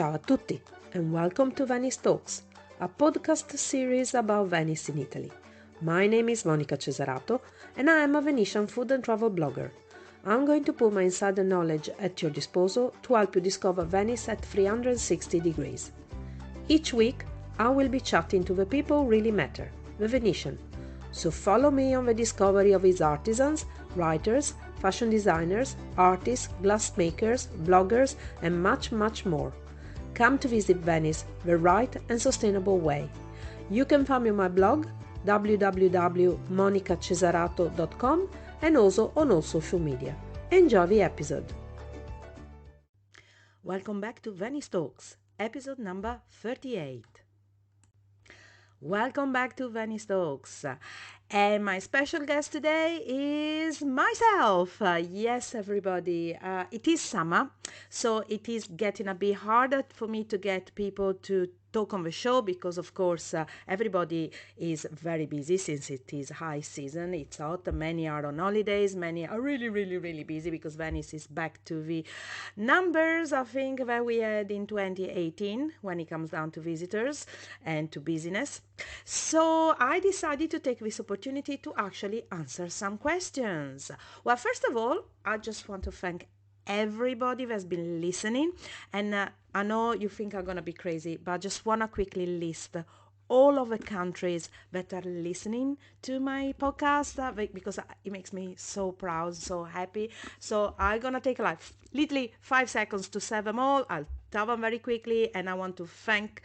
Ciao a tutti and welcome to Venice Talks, a podcast series about Venice in Italy. My name is Monica Cesarato and I am a Venetian food and travel blogger. I'm going to put my insider knowledge at your disposal to help you discover Venice at 360 degrees. Each week, I will be chatting to the people who really matter, the Venetian. So follow me on the discovery of its artisans, writers, fashion designers, artists, glassmakers, bloggers, and much, much more. Come to visit Venice the right and sustainable way. You can find me on my blog www.monicacesarato.com and also on all social media. Enjoy the episode. Welcome back to Venice Talks, episode number 38. Welcome back to Venice Talks. And my special guest today is myself. Yes, everybody. It is summer, so it is getting a bit harder for me to get people to talk on the show because, of course, everybody is very busy since it is high season. It's hot. Many are on holidays. Many are really, really, really busy because Venice is back to the numbers, I think, that we had in 2018 when it comes down to visitors and to business. So I decided to take this opportunity to actually answer some questions. Well, first of all, I just want to thank everybody that's been listening, and I know you think I'm gonna be crazy, but I just want to quickly list all of the countries that are listening to my podcast because it makes me so proud, so happy. So I'm gonna take like literally 5 seconds to say them all. I'll tell them very quickly, and I want to thank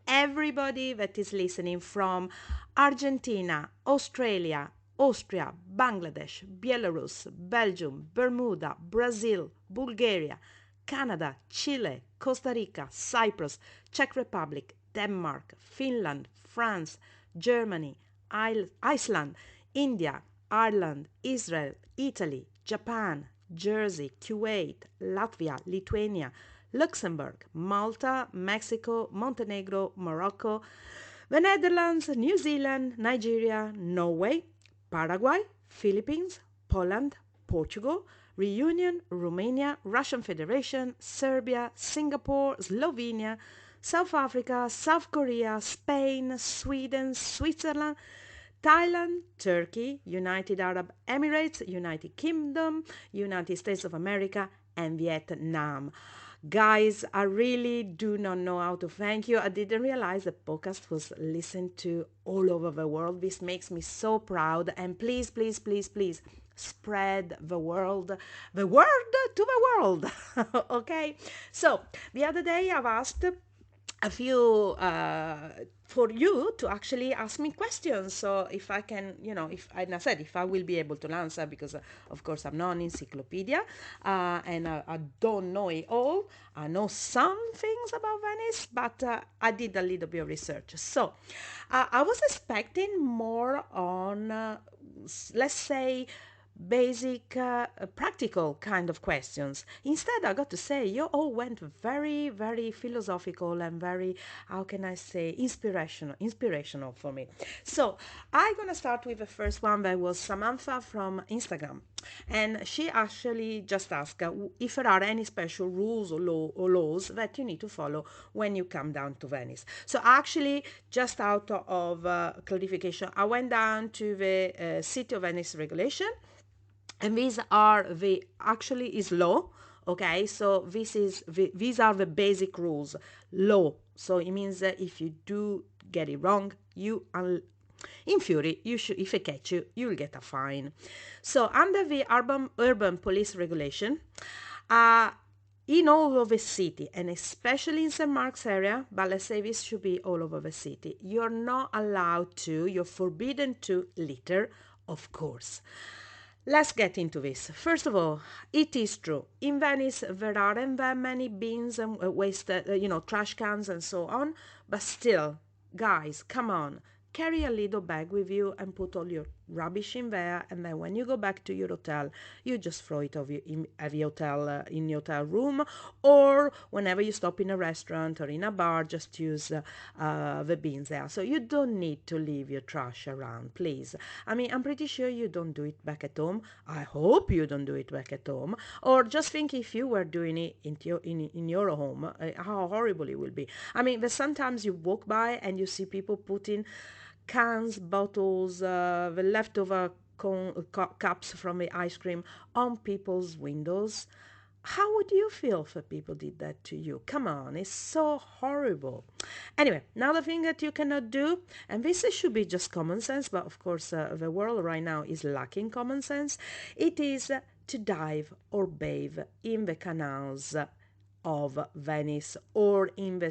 everybody that is listening from Argentina, Australia, Austria, Bangladesh, Belarus, Belgium, Bermuda, Brazil, Bulgaria, Canada, Chile, Costa Rica, Cyprus, Czech Republic, Denmark, Finland, France, Germany, Iceland, India, Ireland, Israel, Italy, Japan, Jersey, Kuwait, Latvia, Lithuania, Luxembourg, Malta, Mexico, Montenegro, Morocco, the Netherlands, New Zealand, Nigeria, Norway, Paraguay, Philippines, Poland, Portugal, Reunion, Romania, Russian Federation, Serbia, Singapore, Slovenia, South Africa, South Korea, Spain, Sweden, Switzerland, Thailand, Turkey, United Arab Emirates, United Kingdom, United States of America, and Vietnam. Guys, I really do not know how to thank you. I didn't realize the podcast was listened to all over the world. This makes me so proud. And please, please, please, please spread the word to the world. Okay? So, the other day I've asked a few for you to actually ask me questions, so if I can, if I said if I will be able to answer, because of course I'm not an encyclopedia, and I don't know it all. I know some things about Venice, but I did a little bit of research. So I was expecting more on let's say basic practical kind of questions. Instead, I got to say you all went very, very philosophical and very, how can I say, inspirational for me. So I'm gonna start with the first one. That was Samantha from Instagram, and she actually just asked if there are any special rules or laws that you need to follow when you come down to Venice. So actually, just out of clarification, I went down to the City of Venice regulation, and these are the actually is law. Okay, so these are the basic rules, law. So it means that if you do get it wrong, in theory, if they catch you, you'll get a fine. So under the urban police regulation, in all over the city, and especially in St. Mark's area, but let's say this should be all over the city, you're forbidden to litter, of course. Let's get into this. First of all, it is true. In Venice, there aren't that many bins and waste, trash cans and so on. But still, guys, come on. Carry a little bag with you and put all your rubbish in there, and then when you go back to your hotel, you just throw it at the hotel, in your hotel room, or whenever you stop in a restaurant or in a bar, just use the bins there. So you don't need to leave your trash around, please. I mean, I'm pretty sure you don't do it back at home. I hope you don't do it back at home. Or just think if you were doing it in your home, how horrible it will be. I mean, there's sometimes you walk by and you see people putting cans, bottles, the leftover cups from the ice cream on people's windows. How would you feel if people did that to you? Come on, it's so horrible. Anyway, another thing that you cannot do, and this should be just common sense, but of course, the world right now is lacking common sense. It is to dive or bathe in the canals of Venice or in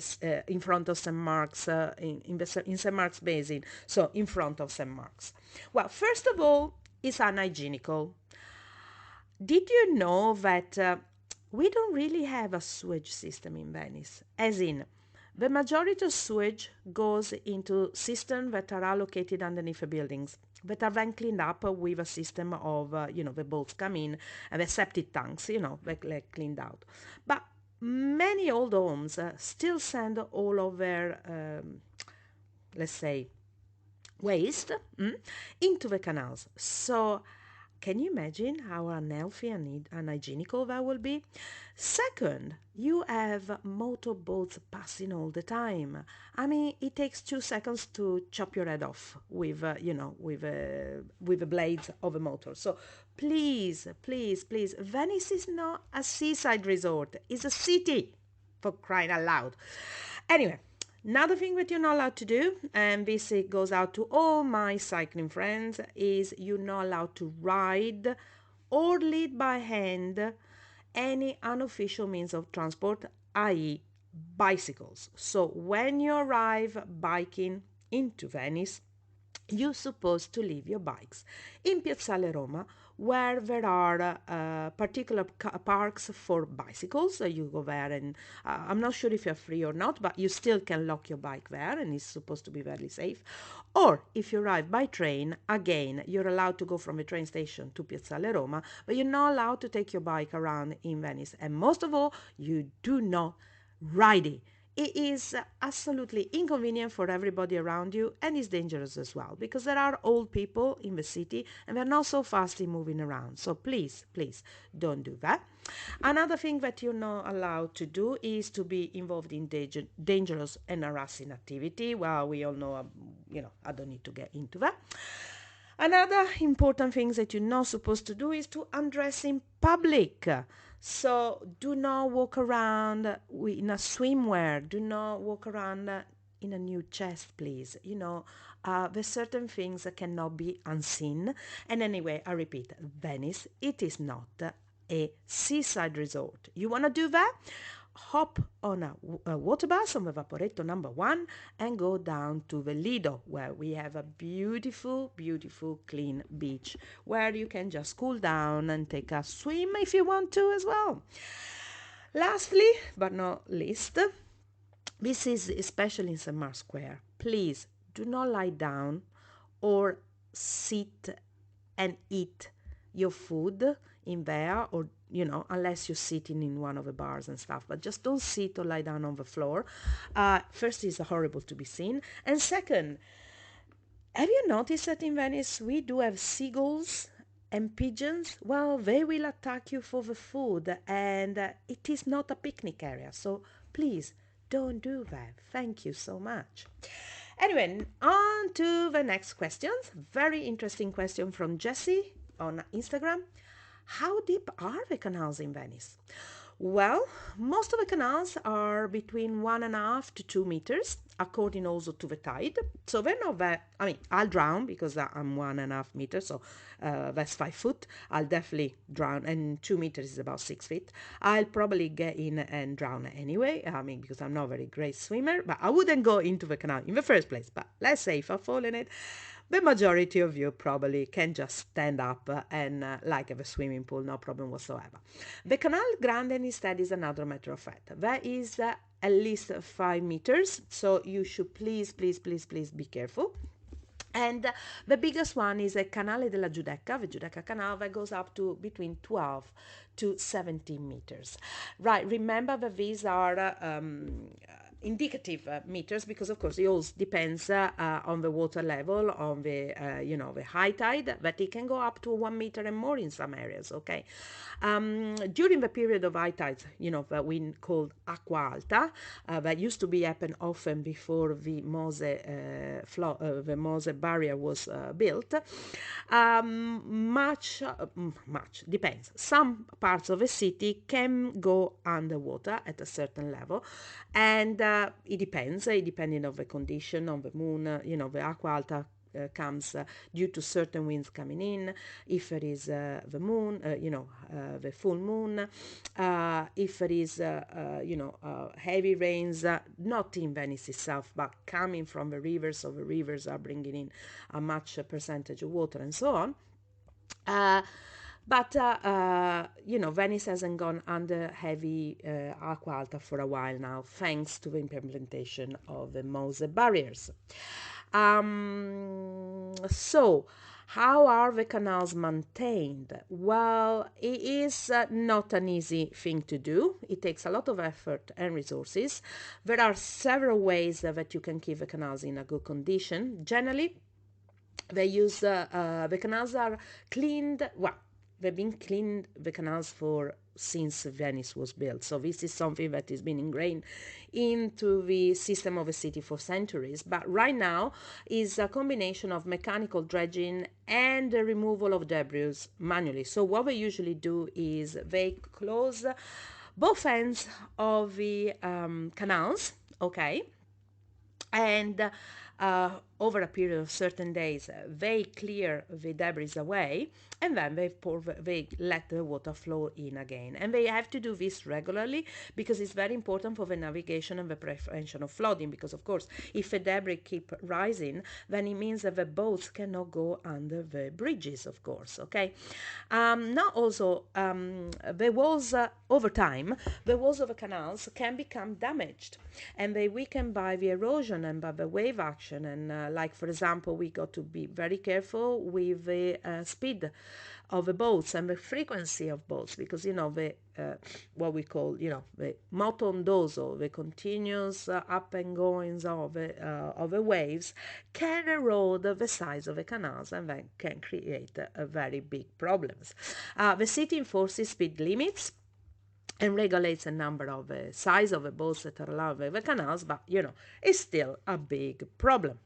front of St. Mark's, in St. Mark's Basin, so in front of St. Mark's. Well, first of all, it's unhygienical. Did you know that we don't really have a sewage system in Venice? As in, the majority of sewage goes into cisterns that are allocated underneath the buildings, that are then cleaned up with a system of, the boats come in and the septic tanks, they're cleaned out. But many old homes still send all of their, let's say, waste into the canals. So can you imagine how unhealthy and unhygienical that will be? Second, you have motorboats passing all the time. I mean, it takes 2 seconds to chop your head off with the blades of a motor. So please, please, please, Venice is not a seaside resort. It's a city, for crying out loud. Anyway, another thing that you're not allowed to do, and this goes out to all my cycling friends, is you're not allowed to ride or lead by hand any unofficial means of transport, i.e., bicycles. So when you arrive biking into Venice, you're supposed to leave your bikes in Piazzale Roma, where there are particular parks for bicycles. So you go there, and I'm not sure if you're free or not, but you still can lock your bike there, and it's supposed to be very safe. Or if you arrive by train, again, you're allowed to go from the train station to Piazzale Roma, but you're not allowed to take your bike around in Venice. And most of all, you do not ride it. It is absolutely inconvenient for everybody around you, and is dangerous as well, because there are old people in the city and they're not so fast in moving around. So please, please don't do that. Another thing that you're not allowed to do is to be involved in dangerous and harassing activity. Well, we all know, I don't need to get into that. Another important thing that you're not supposed to do is to undress in public. So do not walk around in a swimwear. Do not walk around in a nude chest, please. There's certain things that cannot be unseen. And anyway, I repeat, Venice, it is not a seaside resort. You want to do that? Hop on a water bus on the Vaporetto number 1 and go down to the Lido, where we have a beautiful, beautiful, clean beach where you can just cool down and take a swim if you want to as well. Lastly, but not least, this is especially in St. Mark's Square. Please do not lie down or sit and eat your food in there, or unless you're sitting in one of the bars and stuff, but just don't sit or lie down on the floor. First, it's horrible to be seen, and second, have you noticed that in Venice we do have seagulls and pigeons? Well, they will attack you for the food, and it is not a picnic area, so please don't do that. Thank you so much. Anyway, on to the next questions. Very interesting question from Jessie on Instagram. How deep are the canals in Venice? Well, most of the canals are between 1.5 to 2 meters, according also to the tide. So they're not that, I'll drown because I'm 1.5 meters, so that's 5 foot. I'll definitely drown, and 2 meters is about 6 feet. I'll probably get in and drown anyway, because I'm not a very great swimmer, but I wouldn't go into the canal in the first place. But let's say if I fall in it, the majority of you probably can just stand up and like have a swimming pool, no problem whatsoever. The Canal Grande instead is another matter of fact. That is at least 5 meters, so you should please, please, please, please be careful. And the biggest one is a Canale della Giudecca, the Giudecca Canal, that goes up to between 12 to 17 meters. Right, remember that these are indicative meters, because of course it all depends on the water level, on the the high tide, but it can go up to 1 meter and more in some areas. Okay, during the period of high tides, that we called acqua alta, that used to be happen often before the Mose barrier was built. Much depends. Some parts of a city can go underwater at a certain level, and it depends. Depending on the condition on the moon, the acqua alta comes due to certain winds coming in, if it is the moon, the full moon, if it is, heavy rains, not in Venice itself, but coming from the rivers, so the rivers are bringing in a much percentage of water and so on. But Venice hasn't gone under heavy acqua alta for a while now, thanks to the implementation of the Mose barriers. So, how are the canals maintained? Well, it is not an easy thing to do. It takes a lot of effort and resources. There are several ways that you can keep the canals in a good condition. Generally, the canals are cleaned. Well, they've been cleaned, the canals, for since Venice was built. So this is something that has been ingrained into the system of a city for centuries. But right now is a combination of mechanical dredging and the removal of debris manually. So what we usually do is they close both ends of the canals, okay, and over a period of certain days, they clear the debris away, and then they let the water flow in again. And they have to do this regularly, because it's very important for the navigation and the prevention of flooding. Because of course, if the debris keep rising, then it means that the boats cannot go under the bridges. Of course, okay. Now also, the walls over time, the walls of the canals can become damaged, and they weaken by the erosion and by the wave action. And like for example, we got to be very careful with the speed of the boats and the frequency of boats, because the what we call the moto ondoso, the continuous up and goings of the waves, can erode the size of the canals, and then can create very big problems. The city enforces speed limits and regulates a number of size of the boats that are allowed by the canals, but it's still a big problem.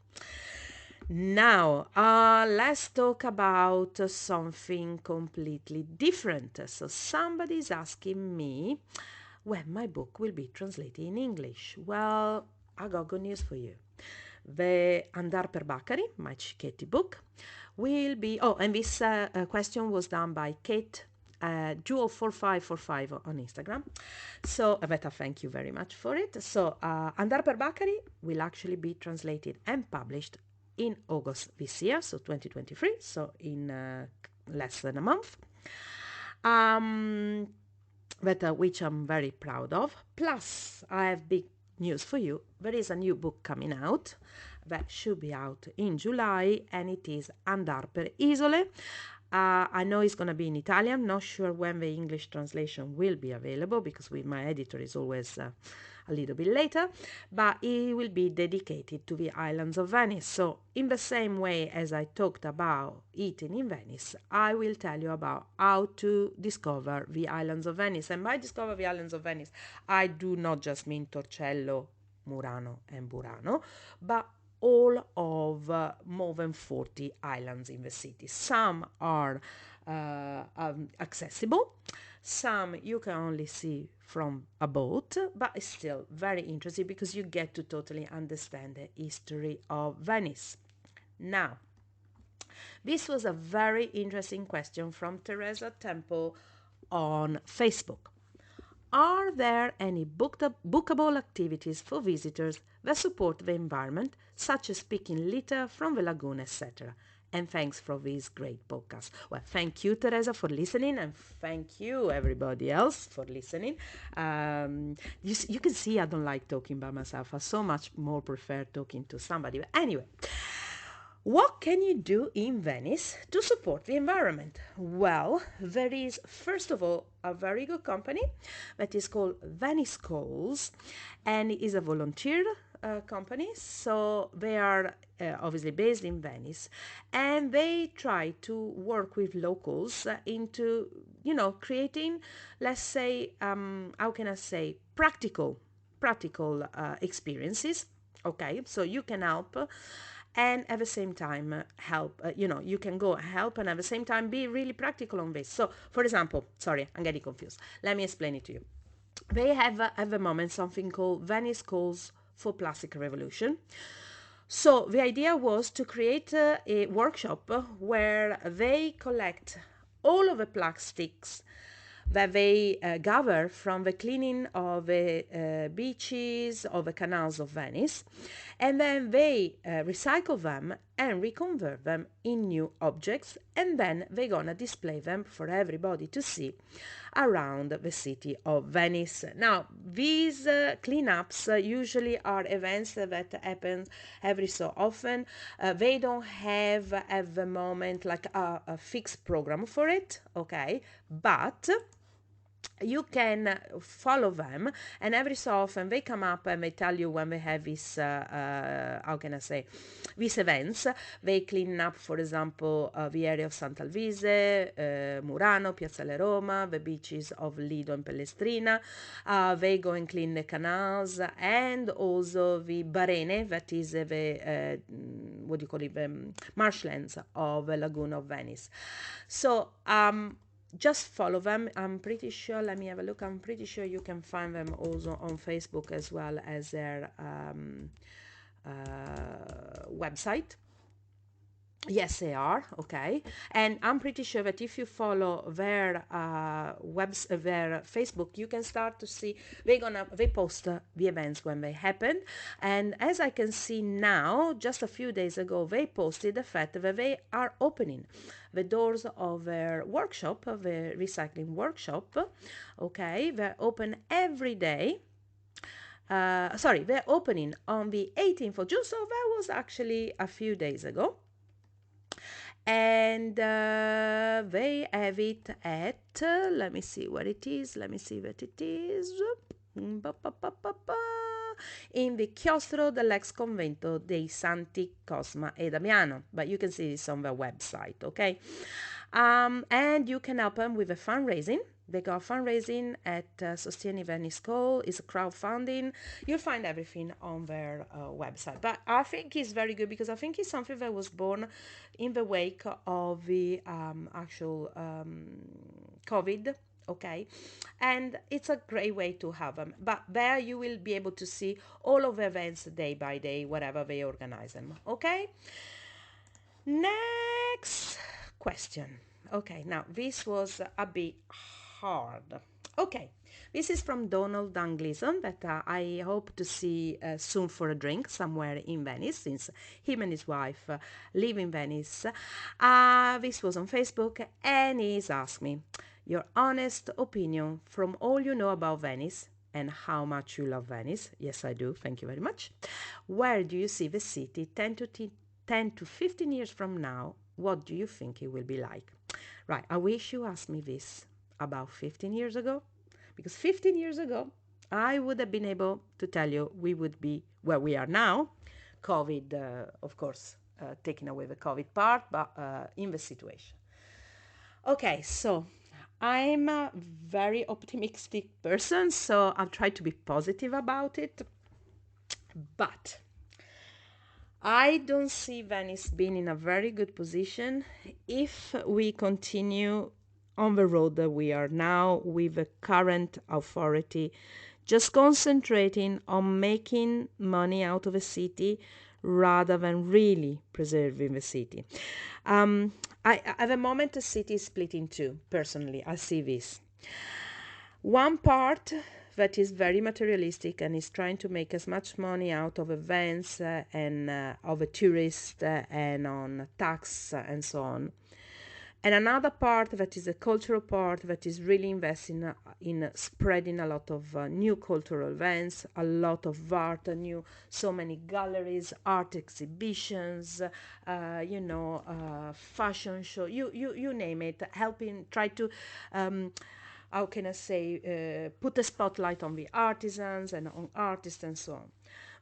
Now, let's talk about something completely different. So, somebody's asking me when my book will be translated in English. Well, I got good news for you. The Andar per Bacari, my Cicchetti book, will be. Oh, and this question was done by Kate Jewel4545 on Instagram. So, Beta, thank you very much for it. So, Andar per Bacari will actually be translated and published in August this year, so 2023, so in less than a month. Which I'm very proud of. Plus, I have big news for you. There is a new book coming out that should be out in July, and it is Andar per Isole. I know it's going to be in Italian. Not sure when the English translation will be available, because with my editor is always a little bit later, but it will be dedicated to the islands of Venice. So in the same way as I talked about eating in Venice, I will tell you about how to discover the islands of Venice. And by discover the islands of Venice, I do not just mean Torcello, Murano and Burano, but all of more than 40 islands in the city. Some are accessible, some you can only see from a boat, but it's still very interesting because you get to totally understand the history of Venice. Now, this was a very interesting question from Teresa Temple on Facebook. Are there any bookable activities for visitors that support the environment, such as picking litter from the lagoon, etc.? And thanks for this great podcast. Well, thank you, Teresa, for listening, and thank you, everybody else, for listening. You can see I don't like talking by myself. I so much more prefer talking to somebody. But anyway, What can you do in Venice to support the environment? Well, there is, first of all, a very good company that is called Venice Calls, and it is a volunteer company. So they are obviously based in Venice, and they try to work with locals into, creating, let's say, how can I say, practical experiences. Okay, so you can help and at the same time help, you can go help and at the same time be really practical on this. So for example, sorry, I'm getting confused, let me explain it to you. They have at the moment something called Venice Calls for Plastic Revolution. So the idea was to create a workshop where they collect all of the plastics that they gather from the cleaning of the beaches, of the canals of Venice, and then they recycle them and reconvert them in new objects, and then they're gonna display them for everybody to see around the city of Venice. Now, these cleanups usually are events that happen every so often. They don't have at the moment like a fixed program for it, okay? But you can follow them, and every so often they come up and they tell you when they have this how can I say, these events. They clean up, for example, the area of Sant'Alvise, Murano, Piazzale Roma, the beaches of Lido and Pellestrina. They go and clean the canals and also the Barene, that is the what do you call it, the marshlands of the lagoon of Venice. So just follow them. I'm pretty sure, let me have a look, I'm pretty sure you can find them also on Facebook as well as their website. Yes, they are. Okay, and I'm pretty sure that if you follow their their Facebook, you can start to see they post the events when they happen. And as I can see now, just a few days ago, they posted the fact that they are opening the doors of their workshop, of the recycling workshop. Okay, they're open every day. Sorry, they're opening on the 18th of June, so that was actually a few days ago, and they have it at let me see where it is, let me see what it is. In the chiostro dell'ex convento dei Santi Cosma e Damiano, but you can see this on their website. Okay, and you can help them with a fundraising. They got fundraising at Sostieni Venice Call. It's a crowdfunding. You'll find everything on their website. But I think it's very good because I think it's something that was born in the wake of the actual COVID. Okay, and it's a great way to have them. But there you will be able to see all of the events day by day, whatever they organize them. Okay. Next question. Okay, now this was a bit hard. Okay, this is from Donald Dangleason that I hope to see soon for a drink somewhere in Venice, since him and his wife live in Venice. This was on Facebook, and he's asked me your honest opinion from all you know about Venice and how much you love Venice. Yes, I do. Thank you very much. Where do you see the city 10 to 15 years from now? What do you think it will be like? Right, I wish you asked me this about 15 years ago, because 15 years ago, I would have been able to tell you we would be where we are now. COVID, of course, taking away the COVID part, but in the situation. Okay, so I'm a very optimistic person, so I'll try to be positive about it. But I don't see Venice being in a very good position if we continue on the road that we are now with the current authority, just concentrating on making money out of the city rather than really preserving the city. At the moment, the city is split in two. Personally, I see this. One part that is very materialistic and is trying to make as much money out of events and of a tourist and on tax and so on. And another part that is a cultural part that is really investing in spreading a lot of new cultural events, a lot of art, so many galleries, art exhibitions, fashion show, you name it, helping try to how can I say, put a spotlight on the artisans and on artists and so on.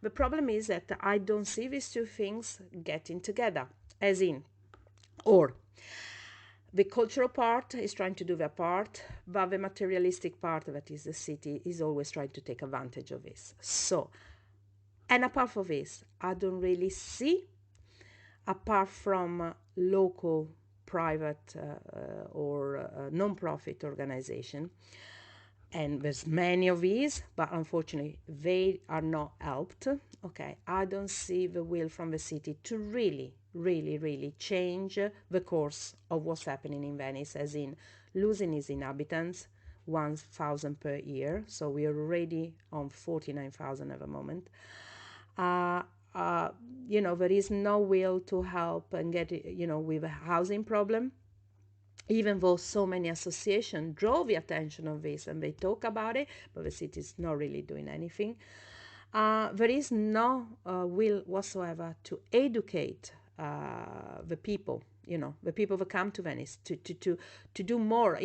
The problem is that I don't see these two things getting together, as in, or the cultural part is trying to do their part, but the materialistic part, that is the city, is always trying to take advantage of this. So, and apart from this, I don't really see, apart from local, private, or non-profit organization, and there's many of these, but unfortunately they are not helped. Okay, I don't see the will from the city to really change the course of what's happening in Venice, as in losing its inhabitants 1,000 per year, so we are already on 49,000 at the moment. uh, uh, there is no will to help and get with a housing problem, even though so many associations draw the attention of this and they talk about it, but the city is not really doing anything. There is no will whatsoever to educate the people, the people that come to Venice to do more.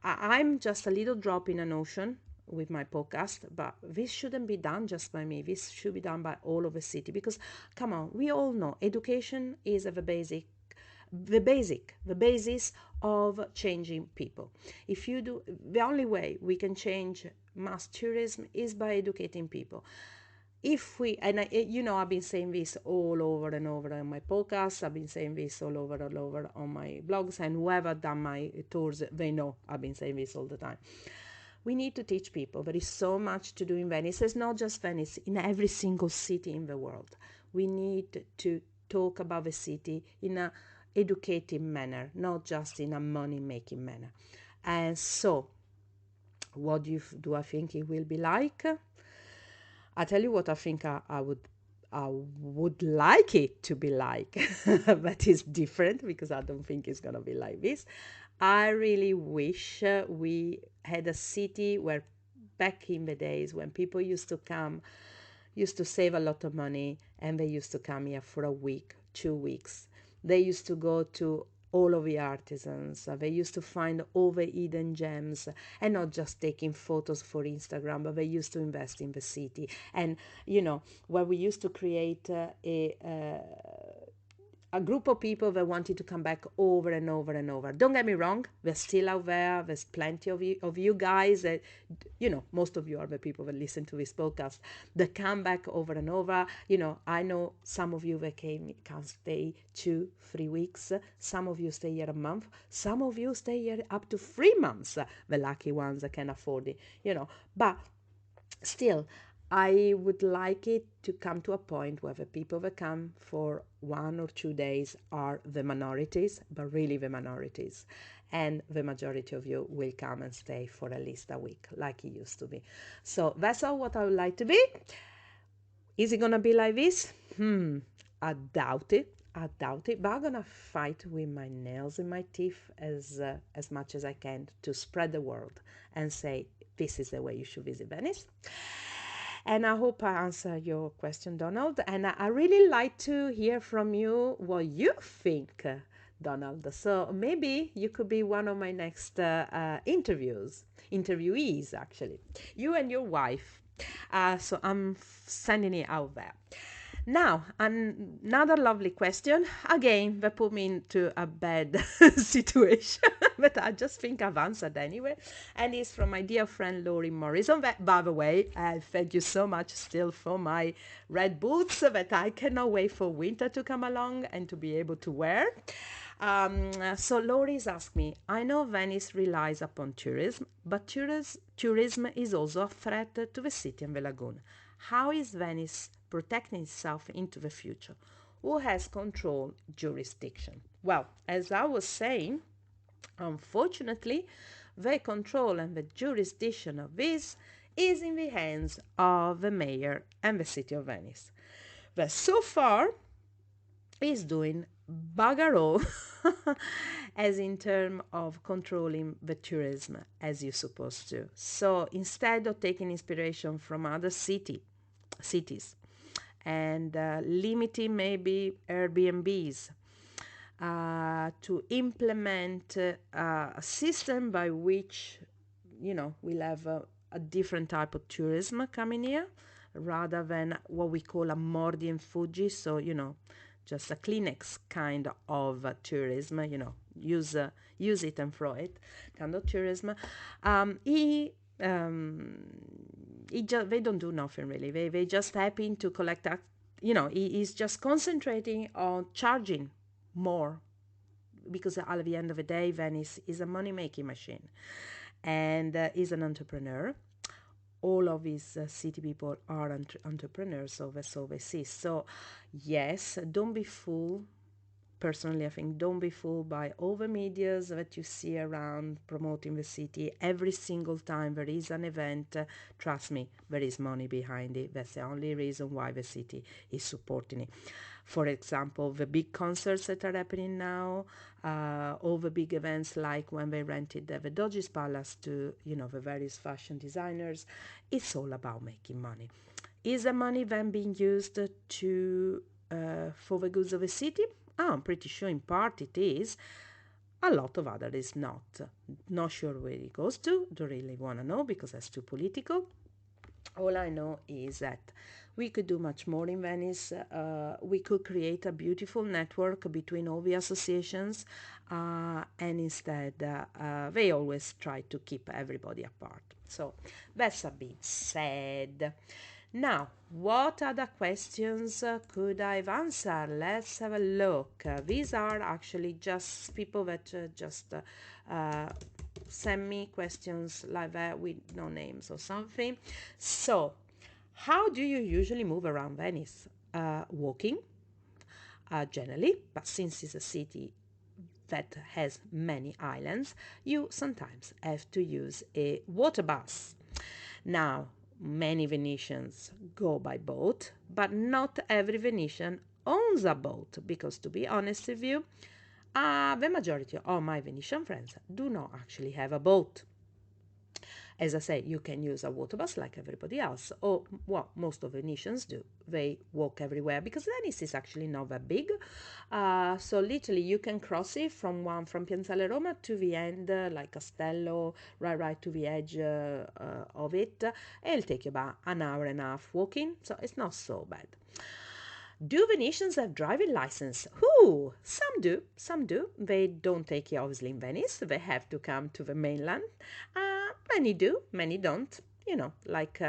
I'm just a little drop in an ocean with my podcast, but this shouldn't be done just by me. This should be done by all of the city, because come on, we all know education is the basis of changing people. If you do, the only way we can change mass tourism is by educating people. If we, and I've been saying this all over and over on my podcast, I've been saying this all over on my blogs, and whoever done my tours, they know I've been saying this all the time. We need to teach people. There is so much to do in Venice. It's not just Venice, in every single city in the world. We need to talk about the city in a educating manner, not just in a money-making manner. And so, what do I think it will be like? I tell you what I think I would like it to be like, but it's different because I don't think it's gonna be like this. I really wish we had a city where, back in the days when people used to save a lot of money, and they used to come here for a week, 2 weeks. They used to go to all of the artisans. They used to find all the hidden gems, and not just taking photos for Instagram, but they used to invest in the city. And, where we used to create a group of people that wanted to come back over and over and over. Don't get me wrong, they're still out there. There's plenty of you guys that, most of you are the people that listen to this podcast, that come back over and over. I know some of you that can stay 2-3 weeks. Some of you stay here a month. Some of you stay here up to 3 months. The lucky ones that can afford it, But still, I would like it to come to a point where the people that come for 1 or 2 days are the minorities, but really the minorities. And the majority of you will come and stay for at least a week, like it used to be. So that's all what I would like to be. Is it gonna be like this? I doubt it. I doubt it, but I'm gonna fight with my nails and my teeth as much as I can to spread the word and say this is the way you should visit Venice. And I hope I answer your question, Donald. And I really like to hear from you what you think, Donald. So maybe you could be one of my next interviewees, actually. You and your wife. So I'm sending it out there. Now, another lovely question. Again, that put me into a bad situation, but I just think I've answered anyway. And it's from my dear friend Laurie Morrison. That, by the way, thank you so much still for my red boots that I cannot wait for winter to come along and to be able to wear. So Laurie's asked me, I know Venice relies upon tourism, but tourism is also a threat to the city and the lagoon. How is Venice protecting itself into the future? Who has control jurisdiction? Well, as I was saying, unfortunately, the control and the jurisdiction of this is in the hands of the mayor and the city of Venice, that so far is doing bugger all as in terms of controlling the tourism as you're supposed to. So instead of taking inspiration from other cities and limiting maybe Airbnbs, to implement a system by which, we'll have a different type of tourism coming here rather than what we call a Mordi and Fuji. So, just a Kleenex kind of tourism, use it and throw it kind of tourism. He they don't do nothing really. They just happen to collect, he is just concentrating on charging more, because at the end of the day, Venice is a money making machine and is an entrepreneur. All of these city people are entrepreneurs, so that's all they see. So, yes, don't be fooled. Personally, I think don't be fooled by all the medias that you see around promoting the city. Every single time there is an event, trust me, there is money behind it. That's the only reason why the city is supporting it. For example, the big concerts that are happening now, all the big events like when they rented the Doge's Palace to, the various fashion designers, it's all about making money. Is the money then being used to for the goods of the city? Oh, I'm pretty sure in part it is. A lot of other is not. Not sure where it goes to. Don't really want to know because that's too political. All I know is that we could do much more in Venice. We could create a beautiful network between all the associations, and instead, they always try to keep everybody apart. So that's a bit sad. Now, what other questions could I've answered? Let's have a look. These are actually just people that just send me questions like that with no names or something. So, how do you usually move around Venice? Walking, generally, but since it's a city that has many islands, you sometimes have to use a water bus. Now, many Venetians go by boat, but not every Venetian owns a boat because, to be honest with you, the majority of my Venetian friends do not actually have a boat. As I say, you can use a water bus like everybody else, or well, most of Venetians do. They walk everywhere because Venice is actually not that big. So literally, you can cross it from Piazzale Roma to the end, like Castello, right to the edge of it. It'll take you about an hour and a half walking, so it's not so bad. Do Venetians have driving license? Who? Some do. Some do. They don't take it obviously in Venice. They have to come to the mainland. Many do. Many don't. Like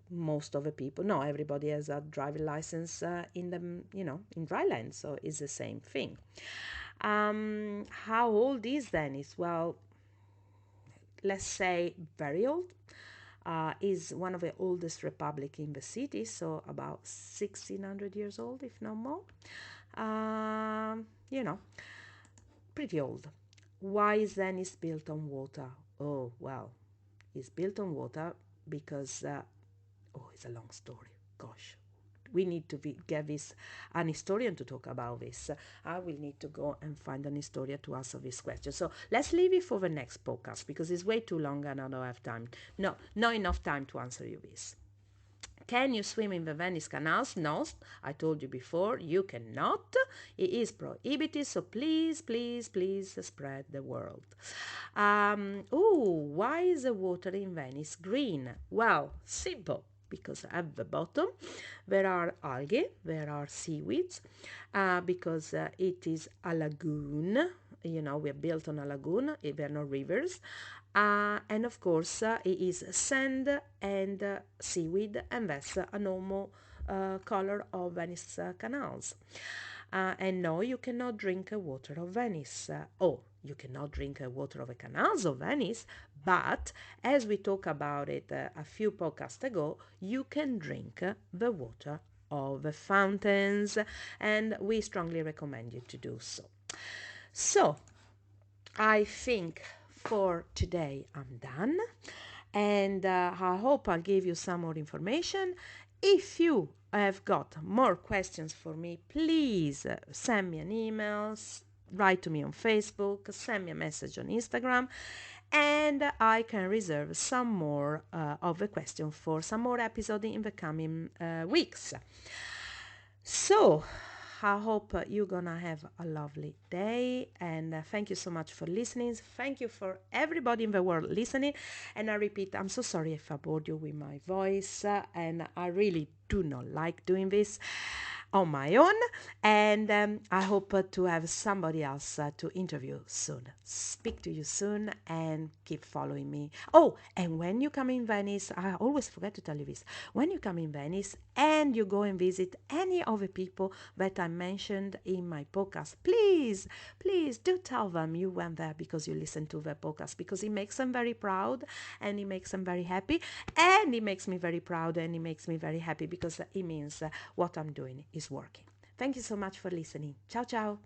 most of the people. No, everybody has a driving license in the in dry land, so it's the same thing. How old is Venice? Well, let's say very old. Is one of the oldest republic in the city, so about 1600 years old, if not more. You know, pretty old. Why is Venice built on water? Oh, well, it's built on water because, it's a long story. Gosh, we need to get this an historian to talk about this. I will need to go and find an historian to answer this question. So let's leave it for the next podcast because it's way too long and I don't have time. No, not enough time to answer you this. Can you swim in the Venice canals? No, I told you before, you cannot. It is prohibited, so please, please, please spread the word. Why is the water in Venice green? Well, simple. Because at the bottom there are algae, there are seaweeds, because it is a lagoon. We're built on a lagoon, there are no rivers. And of course, it is sand and seaweed, and that's a normal color of Venice canals. And no, you cannot drink water of Venice. You cannot drink water of the canals of Venice, but as we talked about it a few podcasts ago, you can drink the water of the fountains, and we strongly recommend you to do so. So, I think for today I'm done, and I hope I gave you some more information. If you have got more questions for me, please send me an email, write to me on Facebook, send me a message on Instagram, and I can reserve some more of a question for some more episode in the coming weeks. So, I hope you're gonna have a lovely day, and thank you so much for listening. Thank you for everybody in the world listening. And I repeat, I'm so sorry if I bored you with my voice, and I really do not like doing this on my own. And I hope to have somebody else to interview soon. Speak to you soon, and keep following me. Oh, and when you come in Venice, I always forget to tell you this. When you come in Venice and you go and visit any of the people that I mentioned in my podcast, please, please do tell them you went there because you listened to the podcast, because it makes them very proud and it makes them very happy, and it makes me very proud and it makes me very happy, because it means what I'm doing is working. Thank you so much for listening. Ciao, ciao.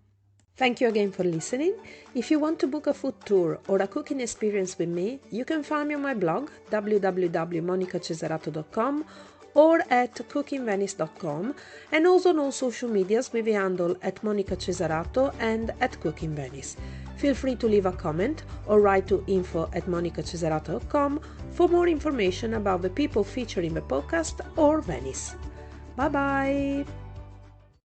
Thank you again for listening. If you want to book a food tour or a cooking experience with me, you can find me on my blog www.monicacesarato.com or at cookingvenice.com, and also on all social medias with the handle at Monica Cesarato and at Cooking Venice. Feel free to leave a comment or write to info@monicacesarato.com for more information about the people featured in the podcast or Venice. Bye bye!